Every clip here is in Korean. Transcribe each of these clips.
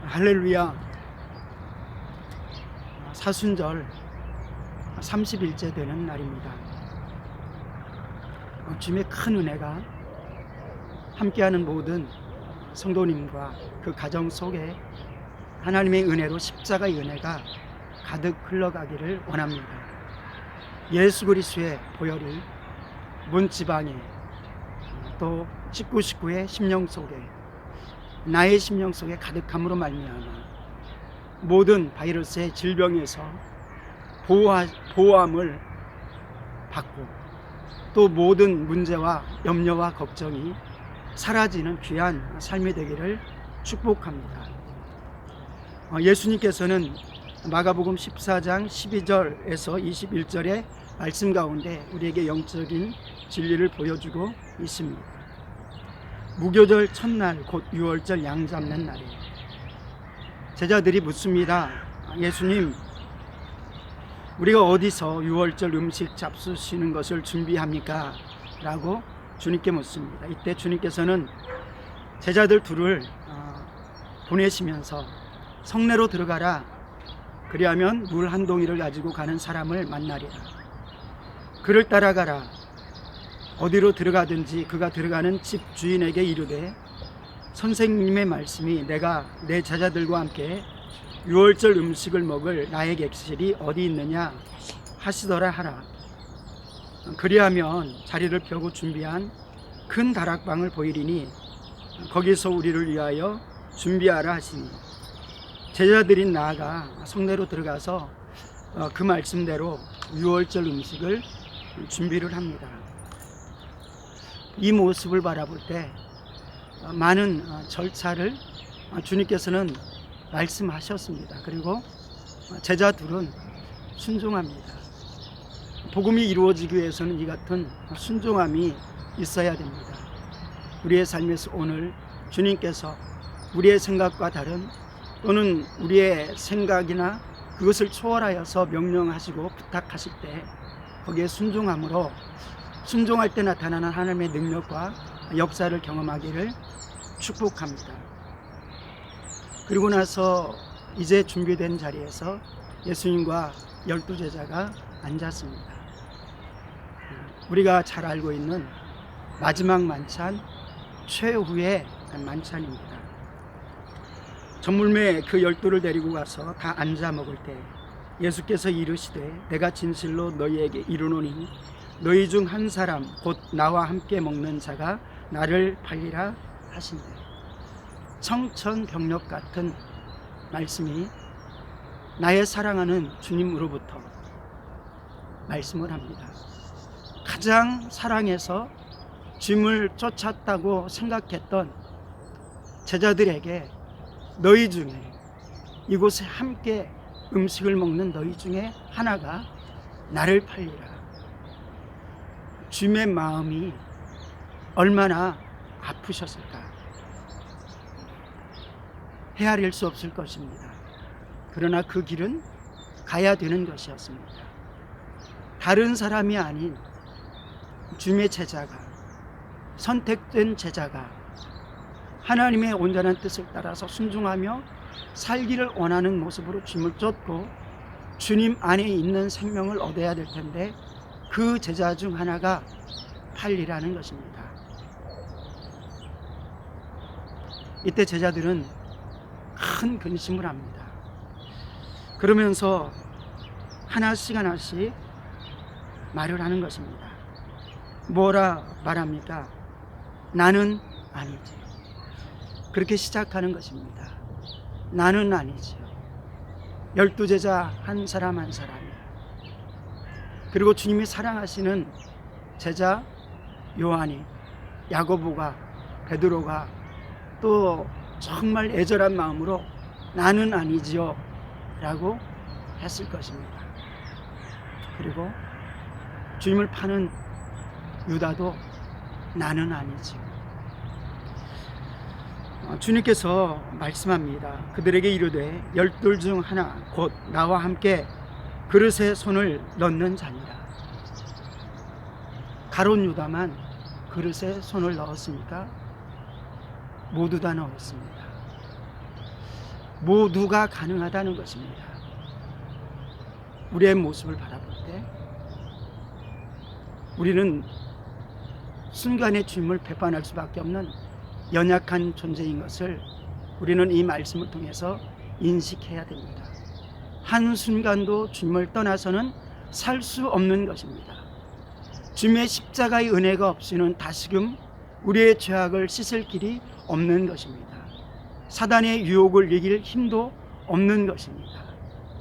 할렐루야. 사순절 30일째 되는 날입니다. 주님의 큰 은혜가 함께하는 모든 성도님과 그 가정 속에 하나님의 은혜로 십자가의 은혜가 가득 흘러가기를 원합니다. 예수 그리스도의 보혈이 문 지방에 또 식구의 심령 속에 나의 심령 속에 가득함으로 말미암아 모든 바이러스의 질병에서 보호함을 받고 또 모든 문제와 염려와 걱정이 사라지는 귀한 삶이 되기를 축복합니다. 예수님께서는 마가복음 14장 12절에서 21절의 말씀 가운데 우리에게 영적인 진리를 보여주고 있습니다. 무교절 첫날 곧 유월절 양 잡는 날이에요. 제자들이 묻습니다. 예수님, 우리가 어디서 유월절 음식 잡수시는 것을 준비합니까? 라고 주님께 묻습니다. 이때 주님께서는 제자들 둘을 보내시면서 성내로 들어가라. 그리하면 물 한 동이를 가지고 가는 사람을 만나리라. 그를 따라가라. 어디로 들어가든지 그가 들어가는 집 주인에게 이르되 선생님의 말씀이 내가 내 제자들과 함께 유월절 음식을 먹을 나의 객실이 어디 있느냐 하시더라 하라. 그리하면 자리를 펴고 준비한 큰 다락방을 보이리니 거기서 우리를 위하여 준비하라 하시니 제자들이 나아가 성내로 들어가서 그 말씀대로 유월절 음식을 준비를 합니다. 이 모습을 바라볼 때 많은 절차를 주님께서는 말씀하셨습니다. 그리고 제자 둘은 순종합니다. 복음이 이루어지기 위해서는 이 같은 순종함이 있어야 됩니다. 우리의 삶에서 오늘 주님께서 우리의 생각과 다른 또는 우리의 생각이나 그것을 초월하여서 명령하시고 부탁하실 때 거기에 순종함으로 순종할 때 나타나는 하나님의 능력과 역사를 경험하기를 축복합니다. 그리고 나서 이제 준비된 자리에서 예수님과 12제자가 앉았습니다. 우리가 잘 알고 있는 마지막 만찬 최후의 만찬입니다. 전물매 그 12를 데리고 가서 다 앉아 먹을 때 예수께서 이르시되 내가 진실로 너희에게 이르노니 너희 중 한 사람 곧 나와 함께 먹는 자가 나를 팔리라 하신대. 청천벽력 같은 말씀이 나의 사랑하는 주님으로부터 말씀을 합니다. 가장 사랑해서 주님을 쫓았다고 생각했던 제자들에게 너희 중에 이곳에 함께 음식을 먹는 너희 중에 하나가 나를 팔리라. 주님의 마음이 얼마나 아프셨을까. 헤아릴 수 없을 것입니다. 그러나 그 길은 가야 되는 것이었습니다. 다른 사람이 아닌 주님의 제자가, 선택된 제자가 하나님의 온전한 뜻을 따라서 순종하며 살기를 원하는 모습으로 주님을 쫓고 주님 안에 있는 생명을 얻어야 될 텐데 그 제자 중 하나가 팔리라는 것입니다. 이때 제자들은 큰 근심을 합니다. 그러면서 하나씩 말을 하는 것입니다. 뭐라 말합니까? 나는 아니지. 그렇게 시작하는 것입니다. 나는 아니지요. 12제자 한 사람 한 사람이, 그리고 주님이 사랑하시는 제자 요한이, 야고보가, 베드로가 또 정말 애절한 마음으로 나는 아니지요 라고 했을 것입니다. 그리고 주님을 파는 유다도 나는 아니지요. 주님께서 말씀합니다. 그들에게 이르되 12 중 하나 곧 나와 함께 그릇에 손을 넣는 자니라. 가룟 유다만 그릇에 손을 넣었습니까? 모두 다 넣었습니다. 모두가 가능하다는 것입니다. 우리의 모습을 바라볼 때 우리는 순간의 주님을 배반할 수밖에 없는 연약한 존재인 것을 우리는 이 말씀을 통해서 인식해야 됩니다. 한순간도 주님을 떠나서는 살 수 없는 것입니다. 주님의 십자가의 은혜가 없이는 다시금 우리의 죄악을 씻을 길이 없는 것입니다. 사단의 유혹을 이길 힘도 없는 것입니다.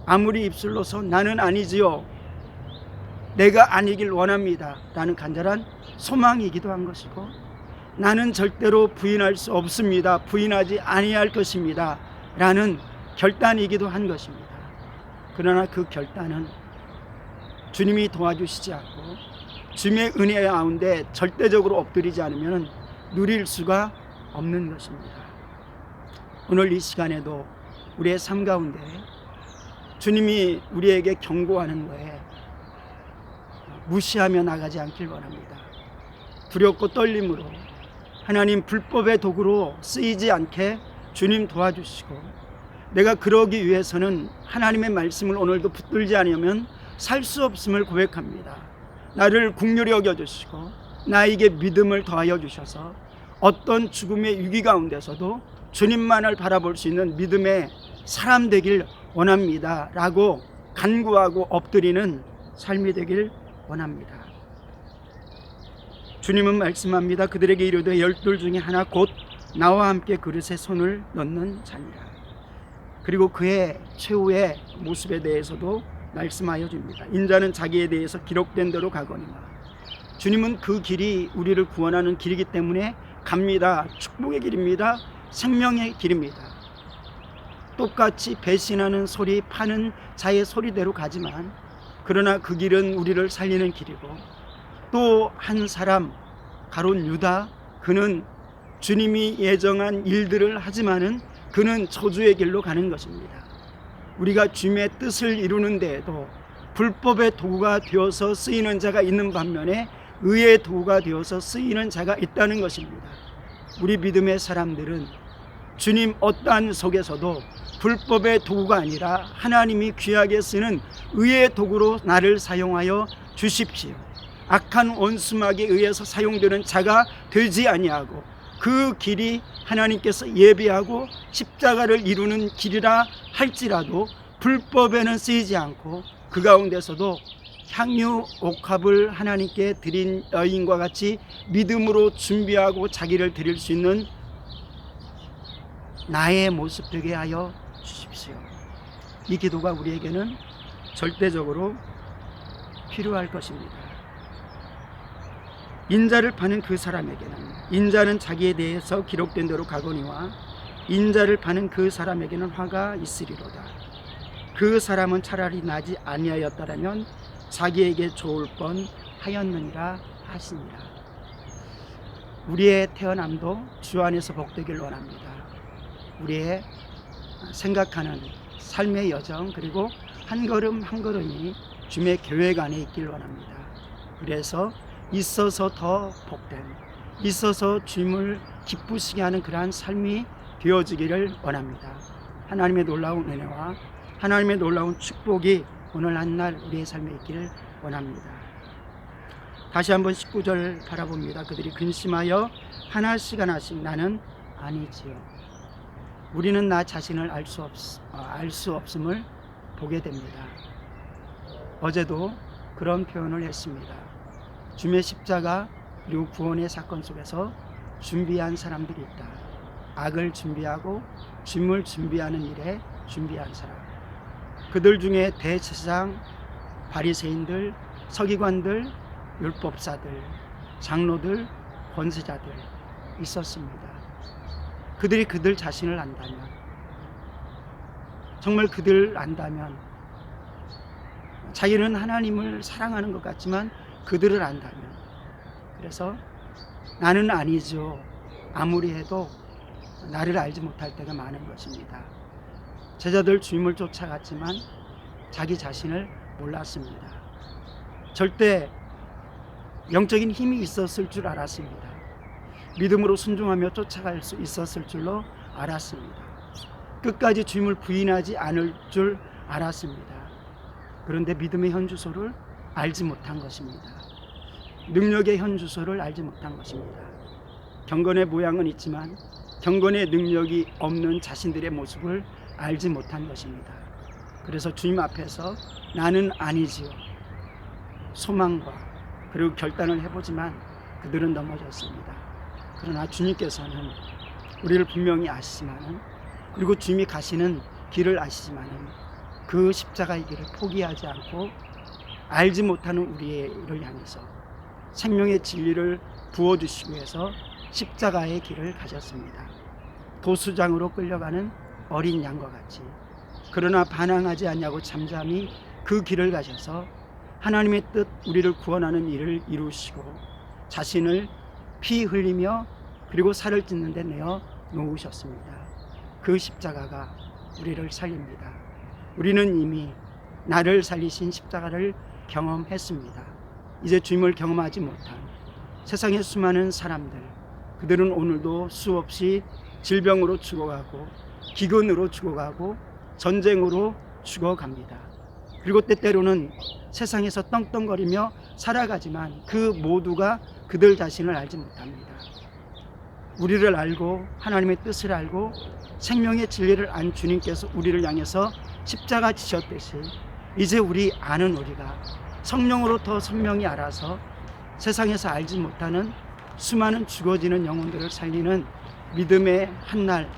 아무리 입술로서 나는 아니지요, 내가 아니길 원합니다 라는 간절한 소망이기도 한 것이고, 나는 절대로 부인할 수 없습니다, 부인하지 아니할 것입니다 라는 결단이기도 한 것입니다. 그러나 그 결단은 주님이 도와주시지 않고 주님의 은혜 가운데 절대적으로 엎드리지 않으면 누릴 수가 없는 것입니다. 오늘 이 시간에도 우리의 삶 가운데 주님이 우리에게 경고하는 거에 무시하며 나가지 않길 원합니다. 두렵고 떨림으로 하나님 불법의 도구로 쓰이지 않게 주님 도와주시고, 내가 그러기 위해서는 하나님의 말씀을 오늘도 붙들지 않으면 살 수 없음을 고백합니다. 나를 긍휼히 여겨주시고 나에게 믿음을 더하여 주셔서 어떤 죽음의 위기 가운데서도 주님만을 바라볼 수 있는 믿음의 사람 되길 원합니다 라고 간구하고 엎드리는 삶이 되길 원합니다. 주님은 말씀합니다. 그들에게 이르되 12 중에 하나 곧 나와 함께 그릇에 손을 넣는 자니라. 그리고 그의 최후의 모습에 대해서도 말씀하여 줍니다. 인자는 자기에 대해서 기록된 대로 가거니와. 주님은 그 길이 우리를 구원하는 길이기 때문에 갑니다. 축복의 길입니다. 생명의 길입니다. 똑같이 배신하는 소리, 파는 자의 소리대로 가지만, 그러나 그 길은 우리를 살리는 길이고, 또 한 사람 가롯 유다, 그는 주님이 예정한 일들을 하지만은 그는 저주의 길로 가는 것입니다. 우리가 주님의 뜻을 이루는 데에도 불법의 도구가 되어서 쓰이는 자가 있는 반면에 의의 도구가 되어서 쓰이는 자가 있다는 것입니다. 우리 믿음의 사람들은 주님 어떠한 속에서도 불법의 도구가 아니라 하나님이 귀하게 쓰는 의의 도구로 나를 사용하여 주십시오. 악한 원수막에 의해서 사용되는 자가 되지 아니하고 그 길이 하나님께서 예비하고 십자가를 이루는 길이라 할지라도 불법에는 쓰이지 않고 그 가운데서도 향유 옥합을 하나님께 드린 여인과 같이 믿음으로 준비하고 자기를 드릴 수 있는 나의 모습 되게 하여 주십시오. 이 기도가 우리에게는 절대적으로 필요할 것입니다. 인자를 파는 그 사람에게는 인자는 자기에 대해서 기록된 대로 가거니와 인자를 파는 그 사람에게는 화가 있으리로다. 그 사람은 차라리 나지 아니하였다라면 자기에게 좋을 뻔하였느니라 하시니라. 우리의 태어남도 주 안에서 복되길 원합니다. 우리의 생각하는 삶의 여정, 그리고 한 걸음 한 걸음이 주님의 계획 안에 있길 원합니다. 그래서 있어서 더 복된, 있어서 주님을 기쁘시게 하는 그러한 삶이 되어지기를 원합니다. 하나님의 놀라운 은혜와 하나님의 놀라운 축복이 오늘 한날 우리의 삶에 있기를 원합니다. 다시 한번 19절 바라봅니다. 그들이 근심하여 하나씩 하나씩 나는 아니지요. 우리는 나 자신을 알 수 없음을 보게 됩니다. 어제도 그런 표현을 했습니다. 주님의 십자가 그리고 구원의 사건 속에서 준비한 사람들이 있다. 악을 준비하고 주님을 준비하는 일에 준비한 사람. 그들 중에 대제사장, 바리새인들, 서기관들, 율법사들, 장로들, 권세자들 있었습니다. 그들이 그들 자신을 안다면, 정말 그들 안다면, 자기는 하나님을 사랑하는 것 같지만 그들을 안다면, 그래서 나는 아니죠, 아무리 해도 나를 알지 못할 때가 많은 것입니다. 제자들 주님을 쫓아갔지만 자기 자신을 몰랐습니다. 절대 영적인 힘이 있었을 줄 알았습니다. 믿음으로 순종하며 쫓아갈 수 있었을 줄로 알았습니다. 끝까지 주님을 부인하지 않을 줄 알았습니다. 그런데 믿음의 현주소를 알지 못한 것입니다. 능력의 현주소를 알지 못한 것입니다. 경건의 모양은 있지만 경건의 능력이 없는 자신들의 모습을 알지 못한 것입니다. 그래서 주님 앞에서 나는 아니지요, 소망과 그리고 결단을 해보지만 그들은 넘어졌습니다. 그러나 주님께서는 우리를 분명히 아시지만은, 그리고 주님이 가시는 길을 아시지만은 그 십자가의 길을 포기하지 않고 알지 못하는 우리를 향해서 생명의 진리를 부어주시기 위해서 십자가의 길을 가셨습니다. 도수장으로 끌려가는 어린 양과 같이. 그러나 반항하지 않냐고 잠잠히 그 길을 가셔서 하나님의 뜻, 우리를 구원하는 일을 이루시고 자신을 피 흘리며 그리고 살을 찢는 데 내어 놓으셨습니다. 그 십자가가 우리를 살립니다. 우리는 이미 나를 살리신 십자가를 경험했습니다. 이제 주님을 경험하지 못한 세상의 수많은 사람들, 그들은 오늘도 수없이 질병으로 죽어가고 기근으로 죽어가고 전쟁으로 죽어갑니다. 그리고 때때로는 세상에서 떵떵거리며 살아가지만 그 모두가 그들 자신을 알지 못합니다. 우리를 알고 하나님의 뜻을 알고 생명의 진리를 안 주님께서 우리를 향해서 십자가 지셨듯이 이제 우리 아는 우리가 성령으로 더 선명히 알아서 세상에서 알지 못하는 수많은 죽어지는 영혼들을 살리는 믿음의 한날,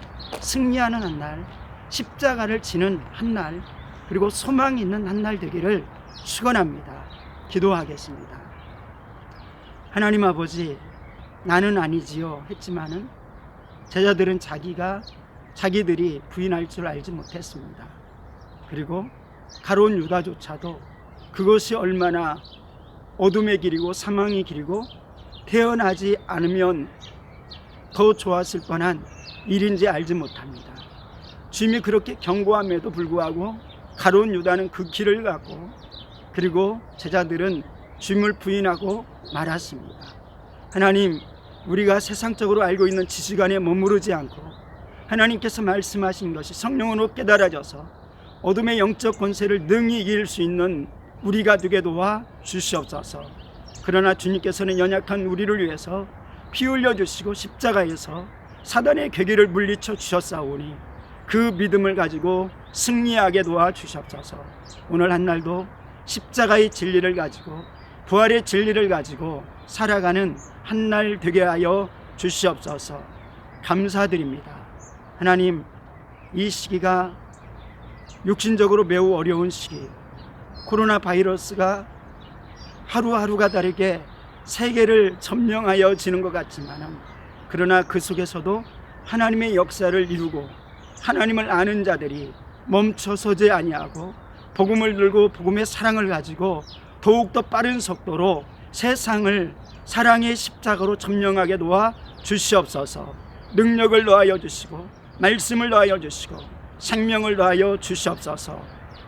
승리하는 한날, 십자가를 지는 한날, 그리고 소망이 있는 한날 되기를 축원합니다. 기도하겠습니다. 하나님 아버지, 나는 아니지요 했지만은 제자들은 자기들이 부인할 줄 알지 못했습니다. 그리고 가룟 유다조차도 그것이 얼마나 어둠의 길이고 사망의 길이고 태어나지 않으면 더 좋았을 뻔한 일인지 알지 못합니다. 주님이 그렇게 경고함에도 불구하고 가룟 유다는 그 길을 가고, 그리고 제자들은 주님을 부인하고 말았습니다. 하나님, 우리가 세상적으로 알고 있는 지식 안에 머무르지 않고 하나님께서 말씀하신 것이 성령으로 깨달아져서 어둠의 영적 권세를 능히 이길 수 있는 우리가 되게 도와 주시옵소서. 그러나 주님께서는 연약한 우리를 위해서 피 흘려 주시고 십자가에서 사단의 괴계를 물리쳐 주셨사오니 그 믿음을 가지고 승리하게 도와 주시옵소서. 오늘 한날도 십자가의 진리를 가지고 부활의 진리를 가지고 살아가는 한날 되게 하여 주시옵소서. 감사드립니다. 하나님, 이 시기가 육신적으로 매우 어려운 시기, 코로나 바이러스가 하루하루가 다르게 세계를 점령하여 지는 것 같지만, 그러나 그 속에서도 하나님의 역사를 이루고 하나님을 아는 자들이 멈춰서지 아니하고 복음을 들고 복음의 사랑을 가지고 더욱더 빠른 속도로 세상을 사랑의 십자가로 점령하게 도와 주시옵소서. 능력을 더하여 주시고 말씀을 더하여 주시고 생명을 더하여 주시옵소서.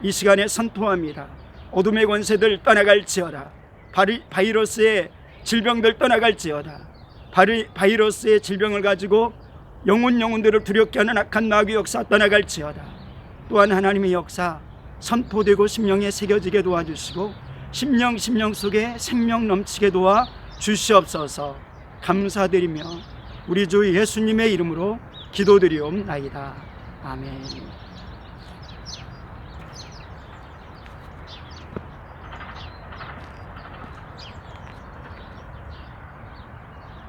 이 시간에 선포합니다. 어둠의 권세들 떠나갈지어다. 바이러스의 질병들 떠나갈지어다. 바이러스의 질병을 가지고 영혼들을 두렵게 하는 악한 마귀 역사 떠나갈지어다. 또한 하나님의 역사 선포되고 심령에 새겨지게 도와주시고 심령 속에 생명 넘치게 도와 주시옵소서. 감사드리며 우리 주 예수님의 이름으로 기도드리옵나이다. 아멘.